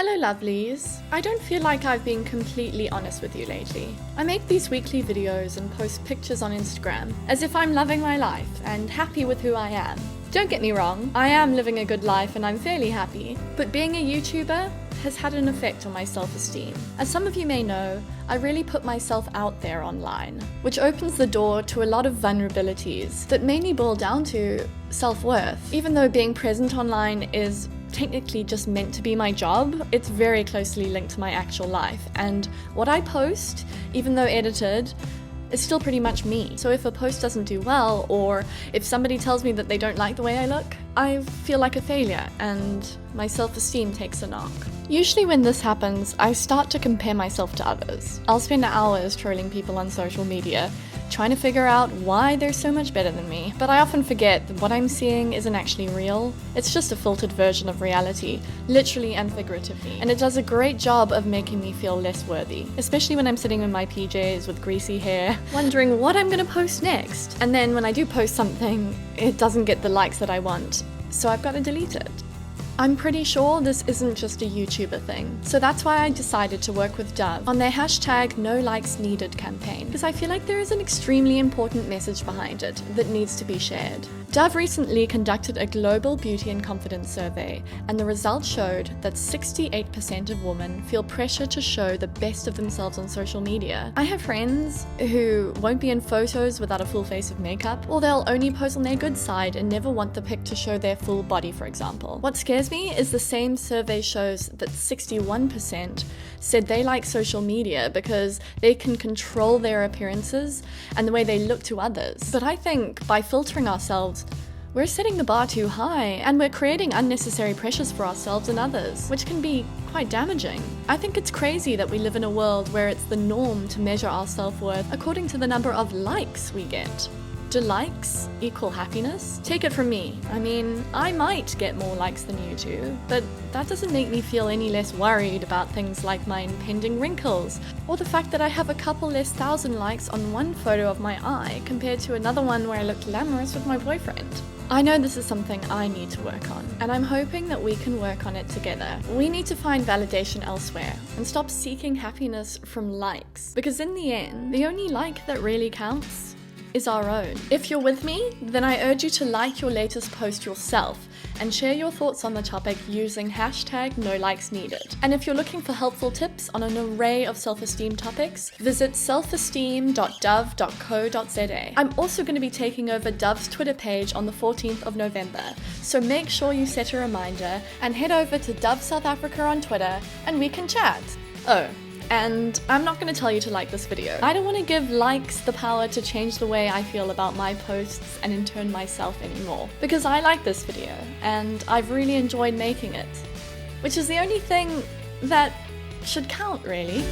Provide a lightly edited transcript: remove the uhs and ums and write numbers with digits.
Hello lovelies. I don't feel like I've been completely honest with you lately. I make these weekly videos and post pictures on Instagram as if I'm loving my life and happy with who I am. Don't get me wrong, I am living a good life and I'm fairly happy, but being a YouTuber has had an effect on my self-esteem. As some of you may know, I really put myself out there online, which opens the door to a lot of vulnerabilities that mainly boil down to self-worth. Even though being present online is technically just meant to be my job, it's very closely linked to my actual life, and what I post, even though edited, is still pretty much me. So if a post doesn't do well, or if somebody tells me that they don't like the way I look, I feel like a failure and my self-esteem takes a knock. Usually when this happens, I start to compare myself to others. I'll spend hours trolling people on social media, trying to figure out why they're so much better than me. But I often forget that what I'm seeing isn't actually real. It's just a filtered version of reality, literally and figuratively. And it does a great job of making me feel less worthy, especially when I'm sitting in my PJs with greasy hair, wondering what I'm gonna post next. And then when I do post something, it doesn't get the likes that I want, so I've got to delete it. I'm pretty sure this isn't just a YouTuber thing, so that's why I decided to work with Dove on their #NoLikesNeeded campaign, because I feel like there is an extremely important message behind it that needs to be shared. Dove recently conducted a global beauty and confidence survey, and the results showed that 68% of women feel pressure to show the best of themselves on social media. I have friends who won't be in photos without a full face of makeup, or they'll only pose on their good side and never want the pic to show their full body, for example. What scares me is the same survey shows that 61% said they like social media because they can control their appearances and the way they look to others. But I think by filtering ourselves, we're setting the bar too high, and we're creating unnecessary pressures for ourselves and others, which can be quite damaging. I think it's crazy that we live in a world where it's the norm to measure our self-worth according to the number of likes we get. Do likes equal happiness? Take it from me. I mean, I might get more likes than you do, but that doesn't make me feel any less worried about things like my impending wrinkles, or the fact that I have a couple less thousand likes on one photo of my eye compared to another one where I look glamorous with my boyfriend. I know this is something I need to work on, and I'm hoping that we can work on it together. We need to find validation elsewhere and stop seeking happiness from likes, because in the end, the only like that really counts is our own. If you're with me, then I urge you to like your latest post yourself and share your thoughts on the topic using #NoLikesNeeded. And if you're looking for helpful tips on an array of self-esteem topics, visit selfesteem.dove.co.za. I'm also going to be taking over Dove's Twitter page on the 14th of November, so make sure you set a reminder and head over to Dove South Africa on Twitter and we can chat. Oh, and I'm not going to tell you to like this video. I don't want to give likes the power to change the way I feel about my posts and in turn myself anymore, because I like this video and I've really enjoyed making it, which is the only thing that should count, really.